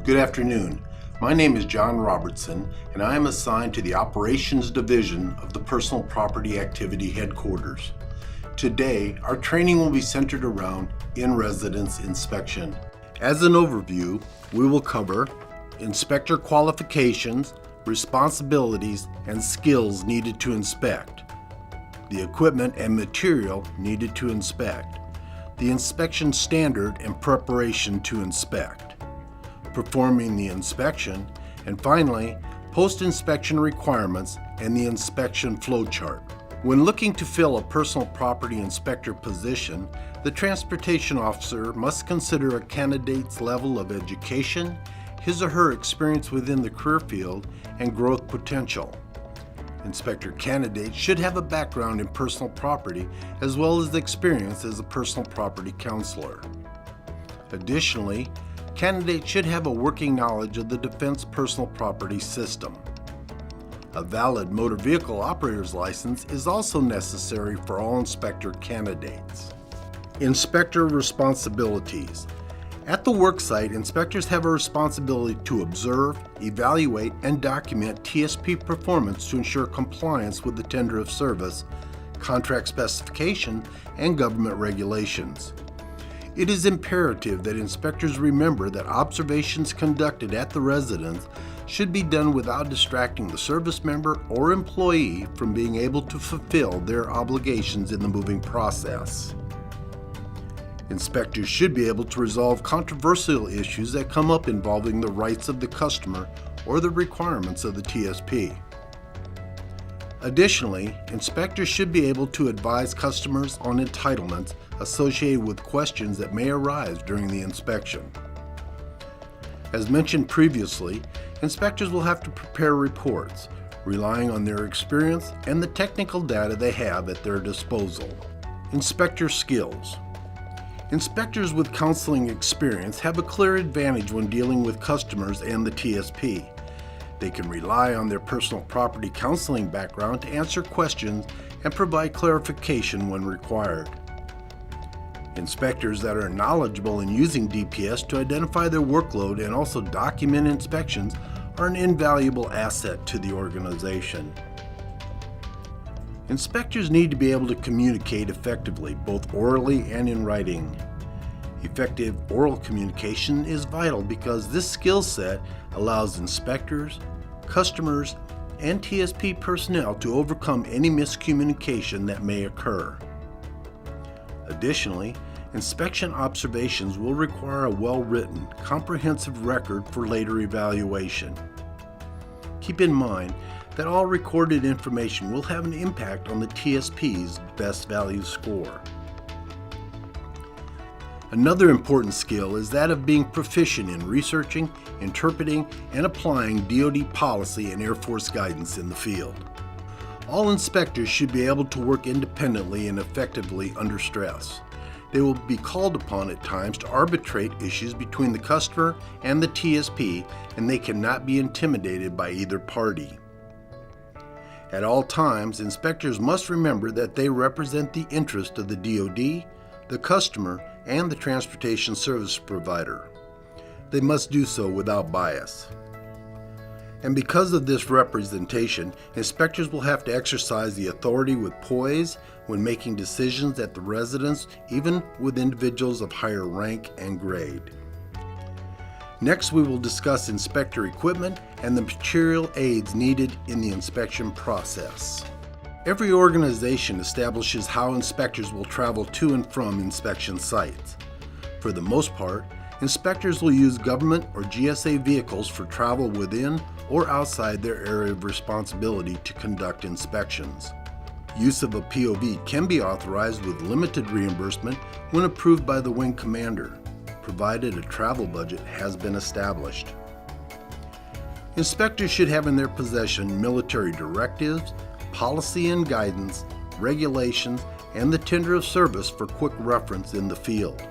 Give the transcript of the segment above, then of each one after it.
Good afternoon. My name is John Robertson, and I am assigned to the Operations Division of the Personal Property Activity Headquarters. Today, our training will be centered around in-residence inspection. As an overview, we will cover inspector qualifications, responsibilities, and skills needed to inspect, the equipment and material needed to inspect, the inspection standard and preparation to inspect, performing the inspection, and finally, post-inspection requirements and the inspection flowchart. When looking to fill a personal property inspector position, the transportation officer must consider a candidate's level of education, his or her experience within the career field, and growth potential. Inspector candidates should have a background in personal property as well as experience as a personal property counselor. Additionally, candidates should have a working knowledge of the Defense Personal Property System. A valid motor vehicle operator's license is also necessary for all inspector candidates. Inspector responsibilities. At the worksite, inspectors have a responsibility to observe, evaluate, and document TSP performance to ensure compliance with the tender of service, contract specification, and government regulations. It is imperative that inspectors remember that observations conducted at the residence should be done without distracting the service member or employee from being able to fulfill their obligations in the moving process. Inspectors should be able to resolve controversial issues that come up involving the rights of the customer or the requirements of the TSP. Additionally, inspectors should be able to advise customers on entitlements associated with questions that may arise during the inspection. As mentioned previously, inspectors will have to prepare reports, relying on their experience and the technical data they have at their disposal. Inspector skills. Inspectors with counseling experience have a clear advantage when dealing with customers and the TSP. They can rely on their personal property counseling background to answer questions and provide clarification when required. Inspectors that are knowledgeable in using DPS to identify their workload and also document inspections are an invaluable asset to the organization. Inspectors need to be able to communicate effectively, both orally and in writing. Effective oral communication is vital because this skill set allows inspectors, customers, and TSP personnel to overcome any miscommunication that may occur. Additionally, inspection observations will require a well-written, comprehensive record for later evaluation. Keep in mind that all recorded information will have an impact on the TSP's best value score. Another important skill is that of being proficient in researching, interpreting, and applying DoD policy and Air Force guidance in the field. All inspectors should be able to work independently and effectively under stress. They will be called upon at times to arbitrate issues between the customer and the TSP, and they cannot be intimidated by either party. At all times, inspectors must remember that they represent the interest of the DoD, the customer, and the transportation service provider. They must do so without bias. And because of this representation, inspectors will have to exercise the authority with poise when making decisions at the residence, even with individuals of higher rank and grade. Next, we will discuss inspector equipment and the material aids needed in the inspection process. Every organization establishes how inspectors will travel to and from inspection sites. For the most part, inspectors will use government or GSA vehicles for travel within or outside their area of responsibility to conduct inspections. Use of a POV can be authorized with limited reimbursement when approved by the wing commander, provided a travel budget has been established. Inspectors should have in their possession military directives, policy and guidance, regulations, and the tender of service for quick reference in the field.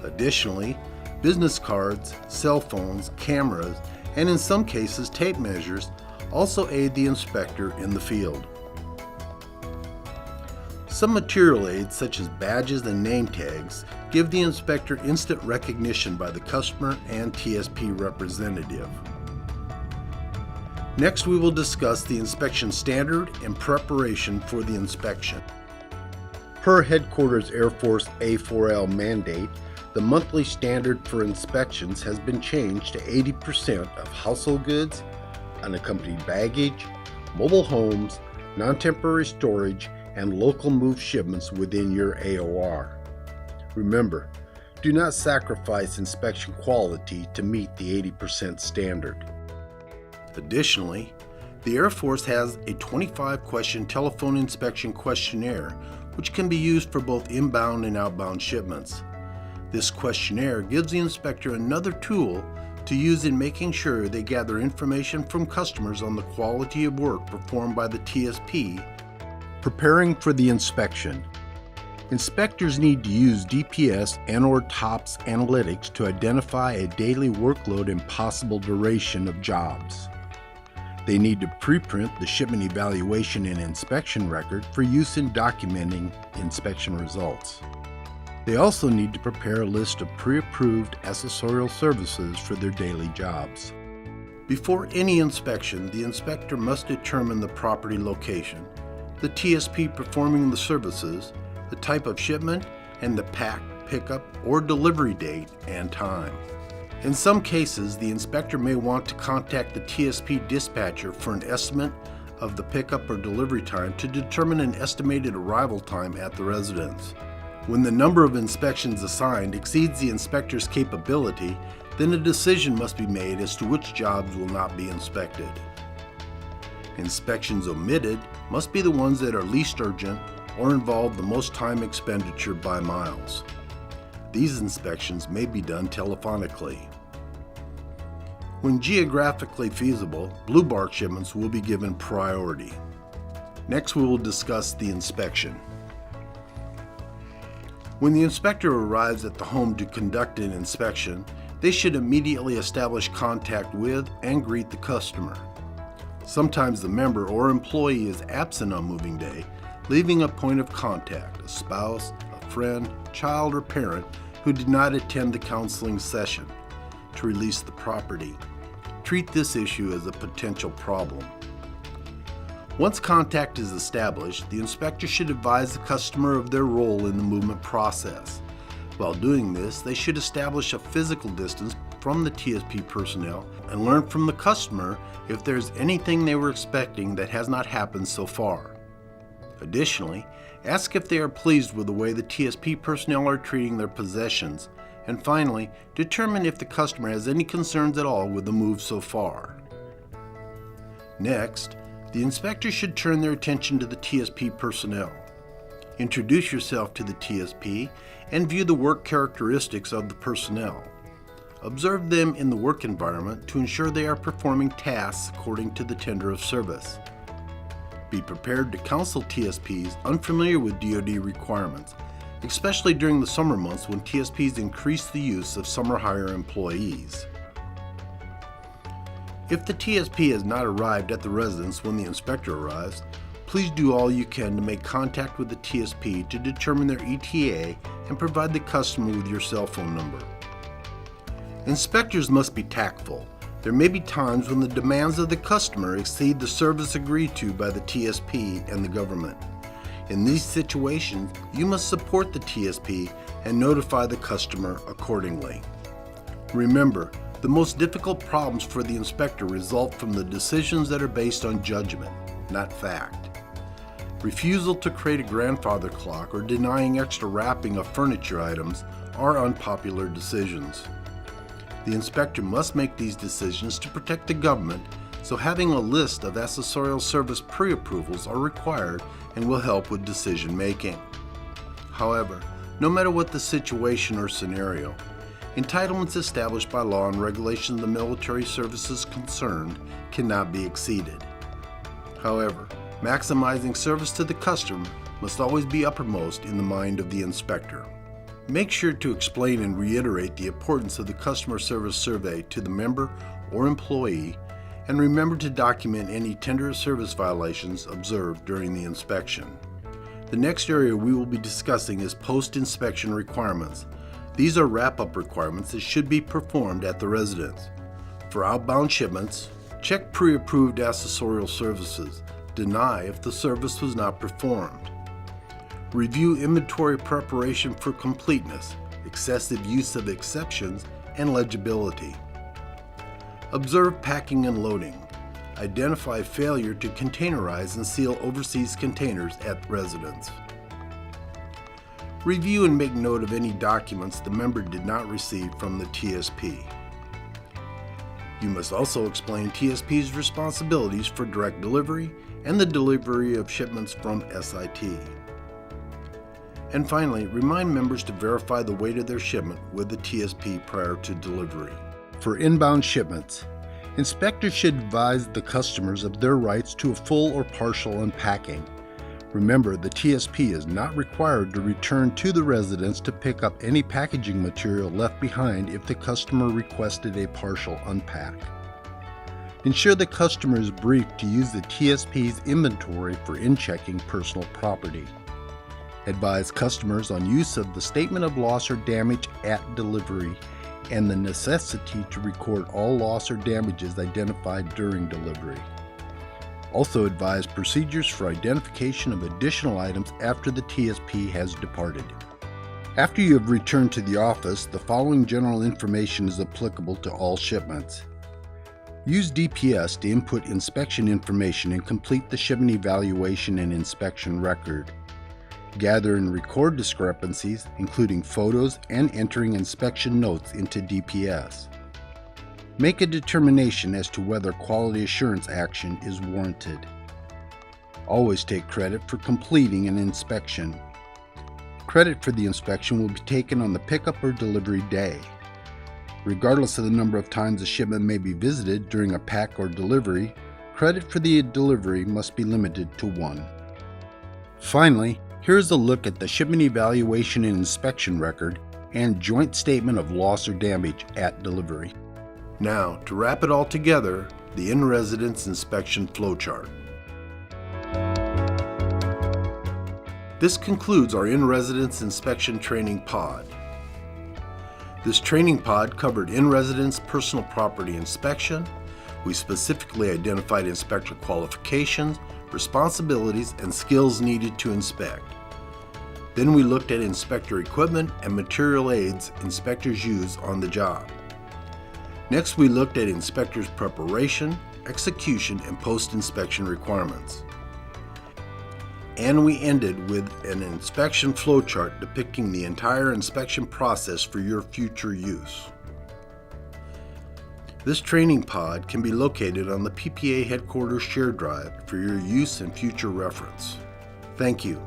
Additionally, business cards, cell phones, cameras, and in some cases tape measures also aid the inspector in the field. Some material aids, such as badges and name tags, give the inspector instant recognition by the customer and TSP representative. Next, we will discuss the inspection standard and preparation for the inspection. Per Headquarters Air Force A4L mandate, the monthly standard for inspections has been changed to 80% of household goods, unaccompanied baggage, mobile homes, non-temporary storage, and local move shipments within your AOR. Remember, do not sacrifice inspection quality to meet the 80% standard. Additionally, the Air Force has a 25-question telephone inspection questionnaire, which can be used for both inbound and outbound shipments. This questionnaire gives the inspector another tool to use in making sure they gather information from customers on the quality of work performed by the TSP. Preparing for the inspection. Inspectors need to use DPS and/or TOPS analytics to identify a daily workload and possible duration of jobs. They need to preprint the shipment evaluation and inspection record for use in documenting inspection results. They also need to prepare a list of pre-approved accessorial services for their daily jobs. Before any inspection, the inspector must determine the property location, the TSP performing the services, the type of shipment, and the pack, pickup, or delivery date and time. In some cases, the inspector may want to contact the TSP dispatcher for an estimate of the pickup or delivery time to determine an estimated arrival time at the residence. When the number of inspections assigned exceeds the inspector's capability, then a decision must be made as to which jobs will not be inspected. Inspections omitted must be the ones that are least urgent or involve the most time expenditure by miles. These inspections may be done telephonically. When geographically feasible, blue bark shipments will be given priority. Next, we will discuss the inspection. When the inspector arrives at the home to conduct an inspection, they should immediately establish contact with and greet the customer. Sometimes the member or employee is absent on moving day, leaving a point of contact, a spouse, a friend, child, or parent who did not attend the counseling session, to release the property. Treat this issue as a potential problem. Once contact is established, the inspector should advise the customer of their role in the movement process. While doing this, they should establish a physical distance from the TSP personnel and learn from the customer if there's anything they were expecting that has not happened so far. Additionally, ask if they are pleased with the way the TSP personnel are treating their possessions, and finally, determine if the customer has any concerns at all with the move so far. Next, the inspector should turn their attention to the TSP personnel. Introduce yourself to the TSP and view the work characteristics of the personnel. Observe them in the work environment to ensure they are performing tasks according to the tender of service. Be prepared to counsel TSPs unfamiliar with DoD requirements, especially during the summer months when TSPs increase the use of summer hire employees. If the TSP has not arrived at the residence when the inspector arrives, please do all you can to make contact with the TSP to determine their ETA and provide the customer with your cell phone number. Inspectors must be tactful. There may be times when the demands of the customer exceed the service agreed to by the TSP and the government. In these situations, you must support the TSP and notify the customer accordingly. Remember, the most difficult problems for the inspector result from the decisions that are based on judgment, not fact. Refusal to create a grandfather clock or denying extra wrapping of furniture items are unpopular decisions. The inspector must make these decisions to protect the government, so having a list of accessorial service pre-approvals are required and will help with decision making. However, no matter what the situation or scenario, entitlements established by law and regulations of the military services concerned cannot be exceeded. However, maximizing service to the customer must always be uppermost in the mind of the inspector. Make sure to explain and reiterate the importance of the customer service survey to the member or employee, and remember to document any tender of service violations observed during the inspection. The next area we will be discussing is post-inspection requirements. These are wrap-up requirements that should be performed at the residence. For outbound shipments, check pre-approved accessorial services. Deny if the service was not performed. Review inventory preparation for completeness, excessive use of exceptions, and legibility. Observe packing and loading. Identify failure to containerize and seal overseas containers at residence. Review and make note of any documents the member did not receive from the TSP. You must also explain TSP's responsibilities for direct delivery and the delivery of shipments from SIT. And finally, remind members to verify the weight of their shipment with the TSP prior to delivery. For inbound shipments, inspectors should advise the customers of their rights to a full or partial unpacking. Remember, the TSP is not required to return to the residence to pick up any packaging material left behind if the customer requested a partial unpack. Ensure the customer is briefed to use the TSP's inventory for in-checking personal property. Advise customers on use of the statement of loss or damage at delivery and the necessity to record all loss or damages identified during delivery. Also advise procedures for identification of additional items after the TSP has departed. After you have returned to the office, the following general information is applicable to all shipments. Use DPS to input inspection information and complete the shipment evaluation and inspection record. Gather and record discrepancies, including photos and entering inspection notes into DPS. Make a determination as to whether quality assurance action is warranted. Always take credit for completing an inspection. Credit for the inspection will be taken on the pickup or delivery day. Regardless of the number of times a shipment may be visited during a pack or delivery, credit for the delivery must be limited to 1. Finally, here's a look at the shipment evaluation and inspection record and joint statement of loss or damage at delivery. Now, to wrap it all together, the in-residence inspection flowchart. This concludes our in-residence inspection training pod. This training pod covered in-residence personal property inspection. We specifically identified inspector qualifications, responsibilities, and skills needed to inspect. Then we looked at inspector equipment and material aids inspectors use on the job. Next, we looked at inspectors' preparation, execution, and post-inspection requirements. And we ended with an inspection flowchart depicting the entire inspection process for your future use. This training pod can be located on the PPA headquarters shared drive for your use and future reference. Thank you.